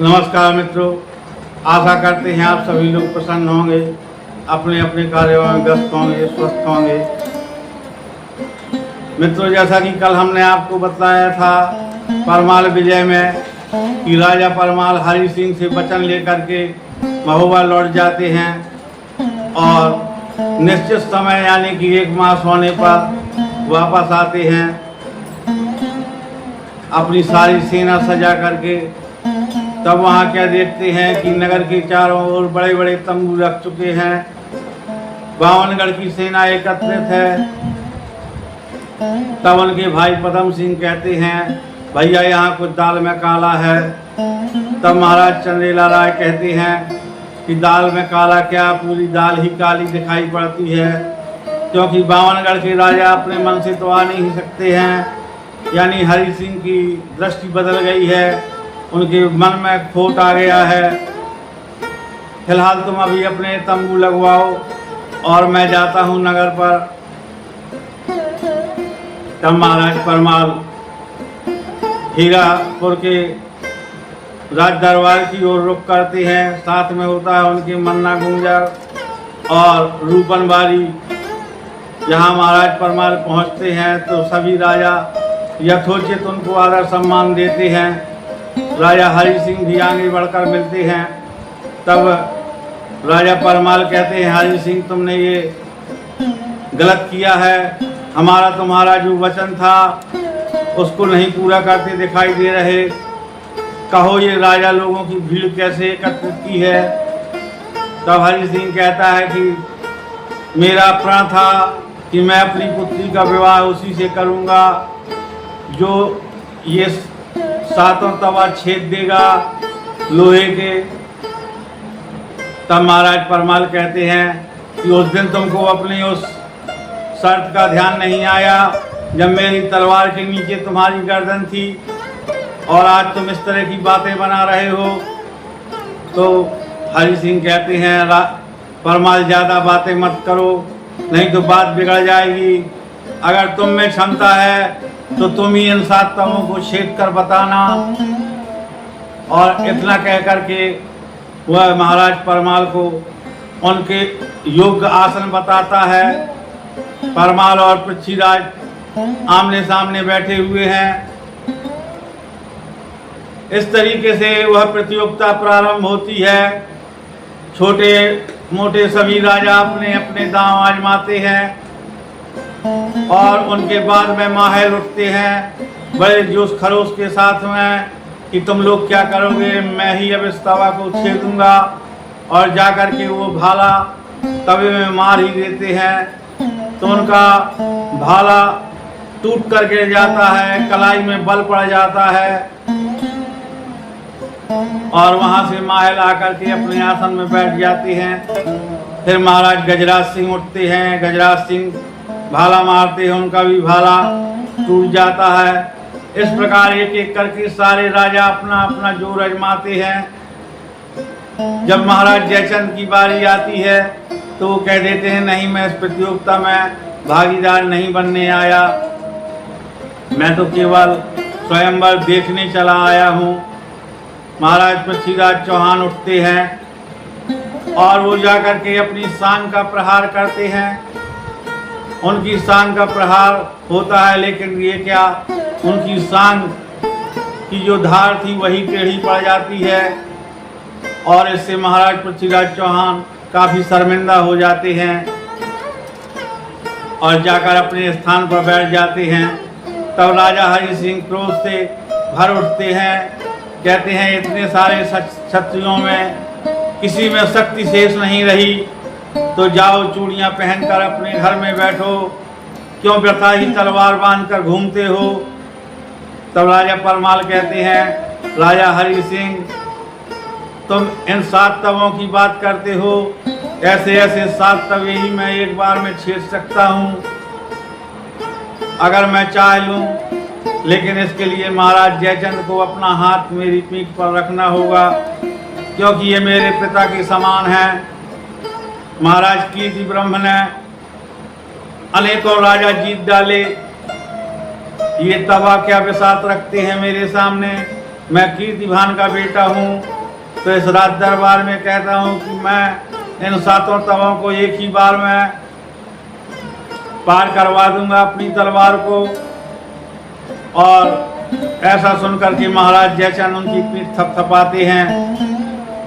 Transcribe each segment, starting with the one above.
नमस्कार मित्रों, आशा करते हैं आप सभी लोग प्रसन्न होंगे, अपने अपने कार्यों में व्यस्त होंगे, स्वस्थ होंगे। मित्रों, जैसा कि कल हमने आपको बताया था परमाल विजय में कि राजा परमाल हरि सिंह से वचन लेकर के महोबा लौट जाते हैं और निश्चित समय यानी कि 1 मास होने पर वापस आते हैं अपनी सारी सेना सजा करके। तब वहाँ क्या देखते हैं कि नगर के चारों ओर बड़े बड़े तंबू रख चुके हैं। बावनगढ़ की सेना एकत्रित है। तब उनके भाई पदम सिंह कहते हैं, भैया यहाँ कुछ दाल में काला है। तब महाराज चंदेला राय कहते हैं कि दाल में काला क्या, पूरी दाल ही काली दिखाई पड़ती है, क्योंकि बावनगढ़ के राजा अपने मन से तो आ नहीं सकते हैं। यानी हरि सिंह की दृष्टि बदल गई है, उनके मन में खोट आ गया है। फिलहाल तुम अभी अपने तंबू लगवाओ और मैं जाता हूँ नगर पर। तब महाराज परमाल हीरापुर के राज दरबार की ओर रुख करते हैं। साथ में होता है उनके मन्ना गुंजर और रूपनबारी। जहाँ महाराज परमाल पहुँचते हैं तो सभी राजा यथोचित उनको आदर सम्मान देते हैं। राजा हरि सिंह भी आगे बढ़कर मिलते हैं। तब राजा परमाल कहते हैं, हरि सिंह तुमने ये गलत किया है, हमारा तुम्हारा जो वचन था उसको नहीं पूरा करते दिखाई दे रहे। कहो ये राजा लोगों की भीड़ कैसे एकत्रित की है। तब हरि सिंह कहता है कि मेरा प्रण था कि मैं अपनी पुत्री का विवाह उसी से करूंगा जो ये 7 तवा छेद देगा लोहे के। तब महाराज परमाल कहते हैं कि उस दिन तुमको अपनी उस शर्त का ध्यान नहीं आया जब मेरी तलवार के नीचे तुम्हारी गर्दन थी, और आज तुम इस तरह की बातें बना रहे हो। तो हरि सिंह कहते हैं, परमाल ज़्यादा बातें मत करो, नहीं तो बात बिगड़ जाएगी। अगर तुम में क्षमता है तो तुम ही इन 7 तवों को छेद कर बताना। और इतना कह करके वह महाराज परमाल को उनके योग्य आसन बताता है। परमाल और पृथ्वीराज आमने सामने बैठे हुए हैं। इस तरीके से वह प्रतियोगिता प्रारंभ होती है। छोटे मोटे सभी राजा अपने अपने दांव आजमाते हैं और उनके बाद में माहौल उठते हैं बड़े जोश खरोश के साथ में कि तुम लोग क्या करोगे, मैं ही अब इस तवा को छेदूंगा। और जाकर के वो भाला तवे में मार ही देते हैं तो उनका भाला टूट कर गिर जाता है, कलाई में बल पड़ जाता है। और वहां से माहौल आकर के अपने आसन में बैठ जाते हैं। फिर महाराज गजराज सिंह उठते हैं। गजराज सिंह भाला मारते हैं, उनका भी भाला टूट जाता है। इस प्रकार एक एक करके सारे राजा अपना अपना जोर आजमाते हैं। जब महाराज जयचंद की बारी आती है तो वो कह देते हैं, नहीं मैं इस प्रतियोगिता में भागीदार नहीं बनने आया, मैं तो केवल स्वयंवर देखने चला आया हूँ। महाराज पृथ्वीराज चौहान उठते हैं और वो जाकर के अपनी सांग का प्रहार करते हैं। उनकी सांग का प्रहार होता है, लेकिन ये क्या, उनकी सांग की जो धार थी वही टेढ़ी पड़ जाती है और इससे महाराज पृथ्वीराज चौहान काफ़ी शर्मिंदा हो जाते हैं और जाकर अपने स्थान पर बैठ जाते हैं। तब राजा हरि सिंह क्रोध से भर उठते हैं। कहते हैं, इतने सारे क्षत्रियों में किसी में शक्ति शेष नहीं रही, तो जाओ चूड़ियाँ पहनकर अपने घर में बैठो, क्यों व्यथा ही तलवार बांधकर घूमते हो। तब राजा परमाल कहते हैं, राजा हरि सिंह तुम इन 7 तवों की बात करते हो, ऐसे ऐसे 7 तवे ही मैं एक बार में छेद सकता हूँ अगर मैं चाह लूँ, लेकिन इसके लिए महाराज जयचंद को अपना हाथ मेरी पीठ पर रखना होगा, क्योंकि ये मेरे पिता के समान हैं। महाराज कीर्ति ब्रह्म ने अनेकों राजा जीत डाले, ये तवा क्या बिसात रखते हैं मेरे सामने। मैं कीर्तिभान का बेटा हूँ, तो इस राज दरबार में कहता हूँ कि मैं इन 7 तवों को एक ही बार में पार करवा दूंगा अपनी तलवार को। और ऐसा सुनकर के महाराज जयचंद उनकी पीठ थपथपाते हैं,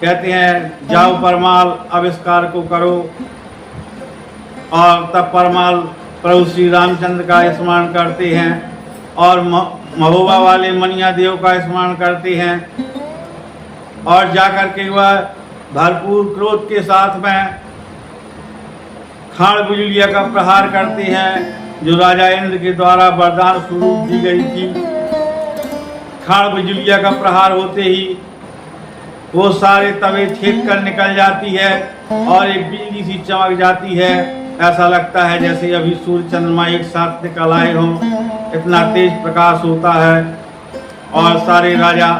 कहते हैं जाओ परमाल अब इस कार्य को करो। और तब परमाल प्रभु श्री रामचंद्र का स्मरण करते हैं और महोबा वाले मनिया देव का स्मरण करते हैं और जाकर के वह भरपूर क्रोध के साथ में खाड़ बिजलिया का प्रहार करते हैं, जो राजा इंद्र के द्वारा वरदान स्वरूप दी गई थी। खाड़ बिजलिया का प्रहार होते ही वो सारे तवे छेद कर निकल जाती है और एक बिजली सी चमक जाती है। ऐसा लगता है जैसे अभी सूर्य चंद्रमा एक साथ निकल आए हों, इतना तेज प्रकाश होता है। और सारे राजा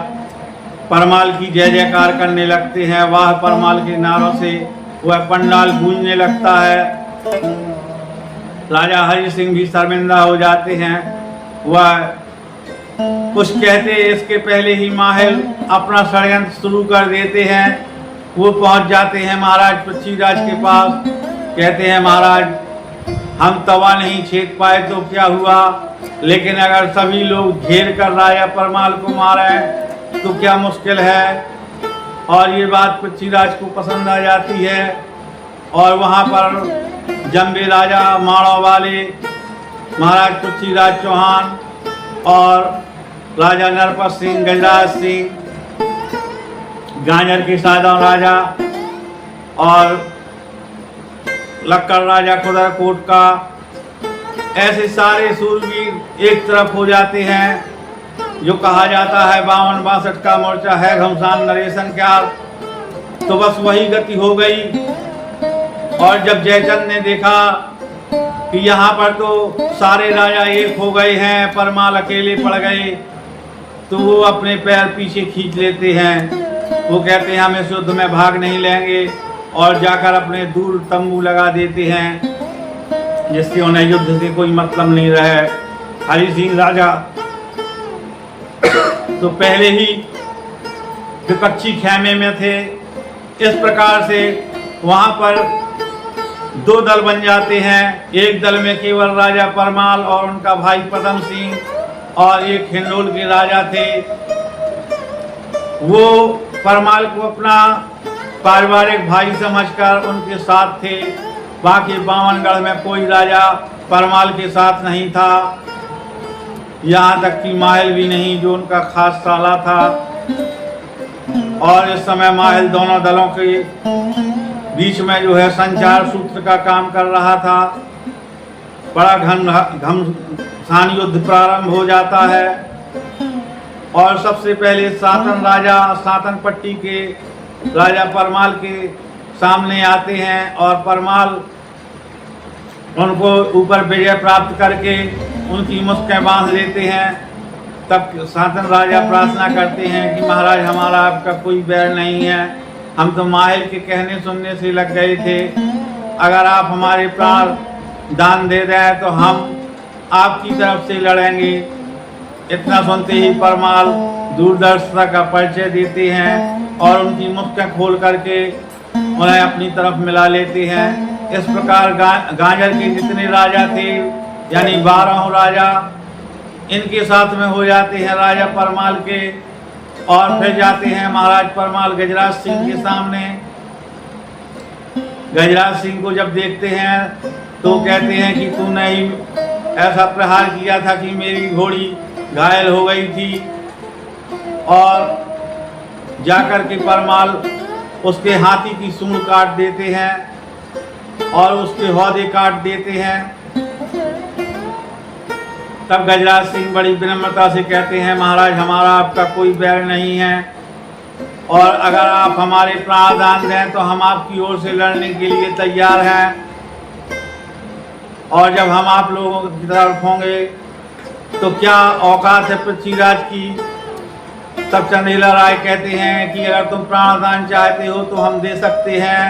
परमाल की जय जयकार करने लगते हैं। वाह परमाल के नारों से वह पंडाल गूंजने लगता है। राजा हरि सिंह भी शर्मिंदा हो जाते हैं। वह कुछ कहते इसके पहले ही माहिल अपना षड्यंत्र शुरू कर देते हैं। वो पहुंच जाते हैं महाराज पृथ्वीराज के पास, कहते हैं महाराज हम तवा नहीं छेद पाए तो क्या हुआ, लेकिन अगर सभी लोग घेर कर राजा परमाल को मारे तो क्या मुश्किल है। और ये बात पृथ्वीराज को पसंद आ जाती है और वहाँ पर जम्बे राजा माणों वाले महाराज पृथ्वीराज चौहान और राजा नरपत सिंह, गजराज सिंह, गांजर के साधव राजा और लक्कड़ राजा खुदरकोट का, ऐसे सारे सूरवीर एक तरफ हो जाते हैं। जो कहा जाता है 52-62 का मोर्चा है घमसान नरेशन क्यार, तो बस वही गति हो गई। और जब जयचंद ने देखा कि यहाँ पर तो सारे राजा एक हो गए हैं, परमाल अकेले पड़ गए, तो वो अपने पैर पीछे खींच लेते हैं। वो कहते हैं हम इस युद्ध में भाग नहीं लेंगे और जाकर अपने दूर तंबू लगा देते हैं, जिससे उन्हें युद्ध से कोई मतलब नहीं रहे। हरि सिंह राजा तो पहले ही विपक्षी खेमे में थे। इस प्रकार से वहाँ पर 2 दल बन जाते हैं। एक दल में केवल राजा परमाल और उनका भाई पदम सिंह और एक हिंडोल के राजा थे। वो परमाल को अपना पारिवारिक भाई समझकर उनके साथ थे। बाकी 52गढ़ में कोई राजा परमाल के साथ नहीं था, यहाँ तक कि माहिल भी नहीं जो उनका खास साला था। और इस समय माहिल दोनों दलों के बीच में जो है संचार सूत्र का काम कर रहा था। बड़ा घमसान युद्ध प्रारंभ हो जाता है और सबसे पहले सातन राजा सातन पट्टी के राजा परमाल के सामने आते हैं और परमाल उनको ऊपर विजय प्राप्त करके उनकी मुस्कें बांध लेते हैं। तब सातन राजा प्रार्थना करते हैं कि महाराज हमारा आपका कोई बैर नहीं है, हम तो माहिल के कहने सुनने से लग गए थे। अगर आप हमारे प्राण दान दे दें तो हम आपकी तरफ से लड़ेंगे। इतना सुनते ही परमाल दूरदर्शिता का परिचय देते हैं और उनकी मुस्कें खोल करके उन्हें अपनी तरफ मिला लेते हैं। इस प्रकार गांजर के जितने राजा थे यानी 12 राजा इनके साथ में हो जाते हैं राजा परमाल के। और फिर जाते हैं महाराज परमाल गजराज सिंह के सामने। गजराज सिंह को जब देखते हैं तो कहते हैं कि तूने ही ऐसा प्रहार किया था कि मेरी घोड़ी घायल हो गई थी। और जाकर के परमाल उसके हाथी की सूंड काट देते हैं और उसके हौदे काट देते हैं। तब गजराज सिंह बड़ी विनम्रता से कहते हैं महाराज हमारा आपका कोई बैर नहीं है और अगर आप हमारे प्राण दान दें तो हम आपकी ओर से लड़ने के लिए तैयार हैं। और जब हम आप लोगों की तरफ होंगे तो क्या औकात है पृथ्वीराज की। तब चंदेला राय कहते हैं कि अगर तुम प्राणदान चाहते हो तो हम दे सकते हैं,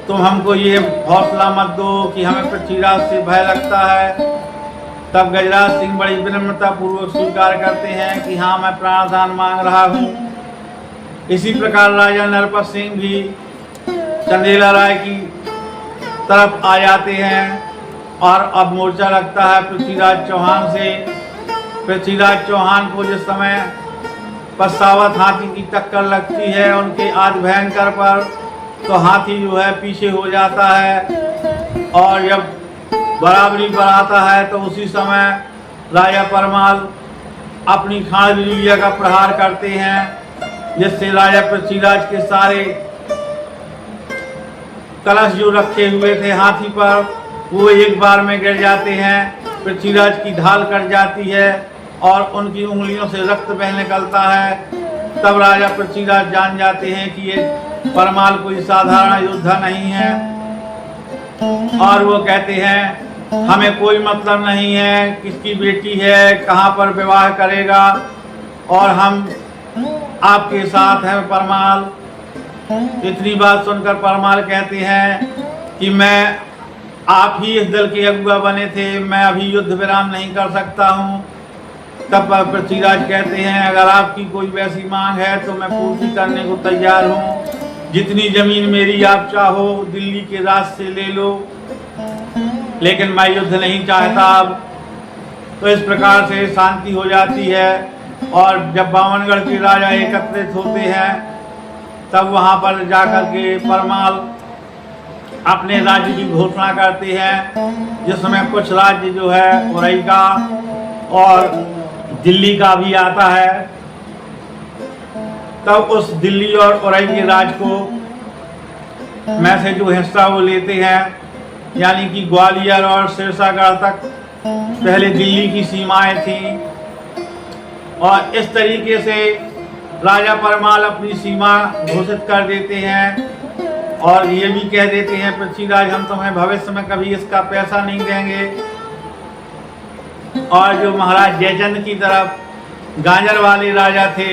तुम हमको ये हौसला मत दो कि हमें पृथ्वीराज से भय लगता है। तब गजराज सिंह बड़ी विनम्रता पूर्वक स्वीकार करते हैं कि हाँ, मैं प्राणदान मांग रहा हूँ। इसी प्रकार राजा नरपत सिंह भी चंदेला राय की तरफ आ जाते हैं और अब मोर्चा लगता है पृथ्वीराज चौहान से। पृथ्वीराज चौहान को जिस समय पश्चावत हाथी की टक्कर लगती है उनके आदि भयंकर पर, तो हाथी जो है पीछे हो जाता है और जब बराबरी पर आता है तो उसी समय राजा परमाल अपनी खाड़ बिजुलिया का प्रहार करते हैं, जिससे राजा पृथ्वीराज के सारे कलश जो रखे हुए थे हाथी पर वो एक बार में गिर जाते हैं। पृथ्वीराज की ढाल कट जाती है और उनकी उंगलियों से रक्त बह निकलता है। तब राजा पृथ्वीराज जान जाते हैं कि ये परमाल कोई साधारण योद्धा नहीं है और वो कहते हैं हमें कोई मतलब नहीं है किसकी बेटी है, कहाँ पर विवाह करेगा, और हम आपके साथ हैं परमाल। इतनी बात सुनकर परमाल कहते हैं कि मैं आप ही इस दल के अगुआ बने थे, मैं अभी युद्ध विराम नहीं कर सकता हूँ। तब पृथ्वीराज कहते हैं अगर आपकी कोई वैसी मांग है तो मैं पूर्ति करने को तैयार हूँ। जितनी जमीन मेरी आप चाहो दिल्ली के राज से ले लो, लेकिन मैं युद्ध नहीं चाहता अब। तो इस प्रकार से शांति हो जाती है और जब बावनगढ़ के राजा एकत्रित होते हैं तब वहाँ पर जाकर के परमाल अपने राज्य की घोषणा करते हैं, जिसमें कुछ राज्य जो है उरई का और दिल्ली का भी आता है। तब उस दिल्ली और उरई के राज को में से जो हिस्सा वो लेते हैं, यानी कि ग्वालियर और सिरसागढ़ तक पहले दिल्ली की सीमाएं थीं, और इस तरीके से राजा परमाल अपनी सीमा घोषित कर देते हैं और ये भी कह देते हैं पृथ्वीराज हम तुम्हें भविष्य में कभी इसका पैसा नहीं देंगे। और जो महाराज जयचंद की तरफ गांजर वाले राजा थे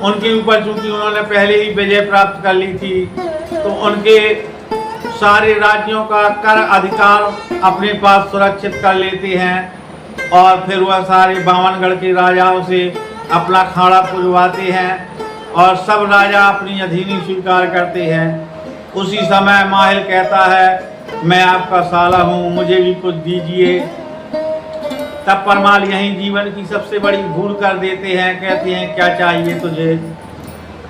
उनके ऊपर चूंकि उन्होंने पहले ही विजय प्राप्त कर ली थी तो उनके सारे राज्यों का कर अधिकार अपने पास सुरक्षित कर लेते हैं और फिर वह सारे बावनगढ़ के राजाओं से अपना खाड़ा पुजवाते हैं और सब राजा अपनी अधीनी स्वीकार करते हैं। उसी समय माहिल कहता है मैं आपका साला हूँ, मुझे भी कुछ दीजिए। तब परमाल यही जीवन की सबसे बड़ी भूल कर देते हैं, कहते हैं क्या चाहिए तुझे।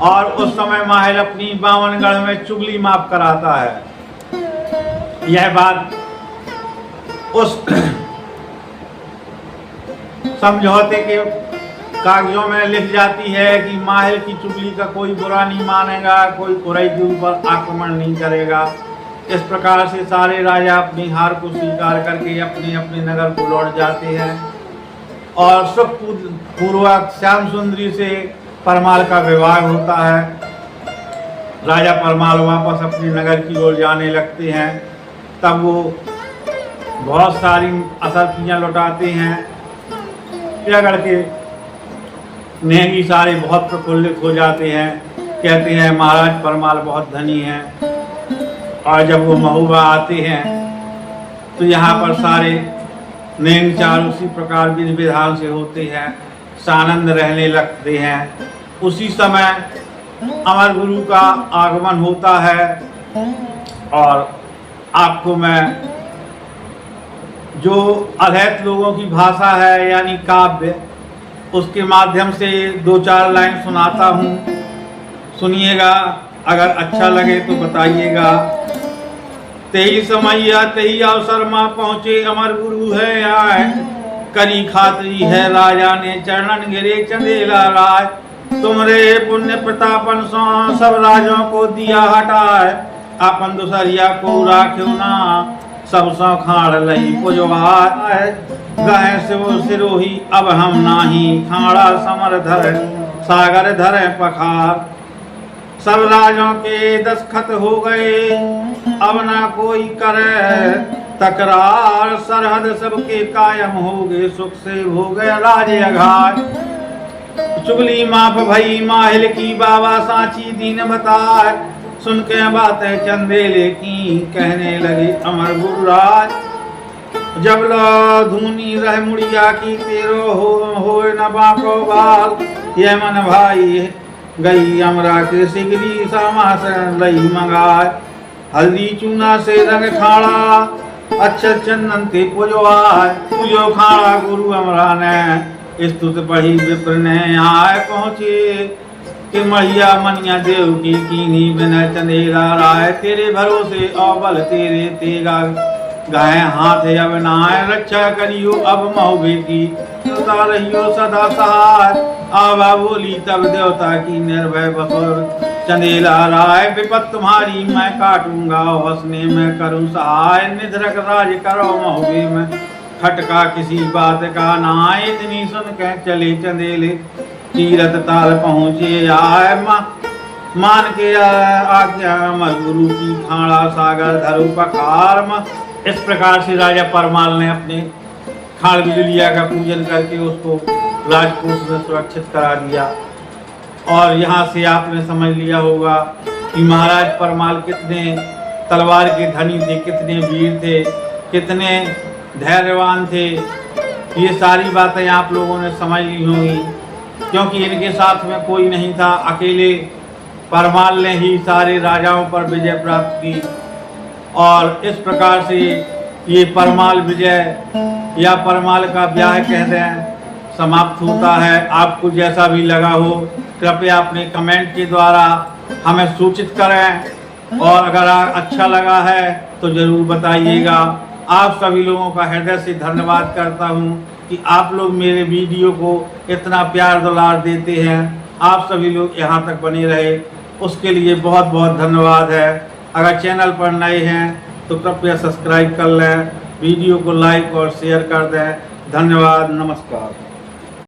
और उस समय माहिल अपनी बावनगढ़ में चुगली माफ कराता है। यह बात उस समझौते के कागजों में लिख जाती है कि माहिल की चुगली का कोई बुरा नहीं मानेगा, कोई उरई के ऊपर आक्रमण नहीं करेगा। इस प्रकार से सारे राजा अपनी हार को स्वीकार करके अपने अपने नगर को लौट जाते हैं और सुख पूर्वक श्याम सुंदरी से परमाल का विवाह होता है। राजा परमाल वापस अपने नगर की ओर जाने लगते हैं। तब वो बहुत सारी असरफियाँ लौटाते हैं। अगर के नेगी सारे बहुत प्रफुल्लित हो जाते हैं, कहते हैं महाराज परमाल बहुत धनी हैं। और जब वो महुआ आते हैं तो यहाँ पर सारे नेंग चार उसी प्रकार विधि विधान से होते हैं, सानंद रहने लगते हैं। उसी समय अमर गुरु का आगमन होता है और आपको मैं जो अधैत लोगों की भाषा है यानी काव्य, उसके माध्यम से दो चार लाइन सुनाता हूँ, सुनिएगा। अगर अच्छा लगे तो बताइएगा। तेई समैया तेई अवसर माँ पहुँचे अमर गुरु है आए, करी खातरी है राजा ने चरणन गिरे चंदेला राय। तुमरे पुण्य प्रतापन सो सब राजों को दिया हटाए, अपन दुसरिया को राख्यो ना सब सौ खाड़ लई पुजवाए। गहे शिव सिरोही अब हम नाही, खाड़ा समर धर सागर धर पखार। सब राजों के दस्तखत हो गए अब ना कोई करे तकरार। सरहद सबके कायम हो गए सुख से हो गए राज अघार। चुगली माफ भई माहिल की बाबा सांची दीन बताए, सुन के बातें चंदेले की कहने लगे अमर गुरुराज। जब ला धूनी रह मुड़िया की तेरो हो न बाको बाल। ये मन भाई गई अमरा के सिगरी समास लई मंगाए। हल्दी चूना से रंग खाड़ा अच्छा चंदन ते पुजवाए। पूजो खाड़ा गुरु अमरा ने स्तुत पढ़ी विप्र ने आए पहुँचे। कि मैया मनिया देव की कीनी बिना चंदेला राय। तेरे भरोसे अबल तेरे तेगा गाय हाथ अब नाय। रक्षा करियो अब मऊ बेटी सदा रहियो सदा सहाय। आवा बोली तब देवता की निर्भय बसुर चंदेला राय। विपत तुम्हारी मैं काटूंगा हंसने में करूं सहाय। निधरक राज करो महुबे में खटका किसी बात का नाय। इतनी सुन के चले चंदेले तीरथ ताल पहुँचे आए। मान के आज्ञा गुरु की खाड़ा सागर धरु पखार। इस प्रकार से राजा परमाल ने अपने खाड़ बिजलिया का पूजन करके उसको राजकोष में सुरक्षित करा दिया। और यहाँ से आपने समझ लिया होगा कि महाराज परमाल कितने तलवार के धनी थे, कितने वीर थे, कितने धैर्यवान थे। ये सारी बातें आप लोगों ने समझ ली होंगी, क्योंकि इनके साथ में कोई नहीं था। अकेले परमाल ने ही सारे राजाओं पर विजय प्राप्त की। और इस प्रकार से ये परमाल विजय या परमाल का ब्याह कहते हैं समाप्त होता है। आपको जैसा भी लगा हो कृपया अपने कमेंट के द्वारा हमें सूचित करें। और अगर अच्छा लगा है तो ज़रूर बताइएगा। आप सभी लोगों का हृदय से धन्यवाद करता हूँ कि आप लोग मेरे वीडियो को इतना प्यार दुलार देते हैं। आप सभी लोग यहाँ तक बने रहे उसके लिए बहुत बहुत धन्यवाद है। अगर चैनल पर नए हैं तो कृपया सब्सक्राइब कर लें, वीडियो को लाइक और शेयर कर दें। धन्यवाद, नमस्कार।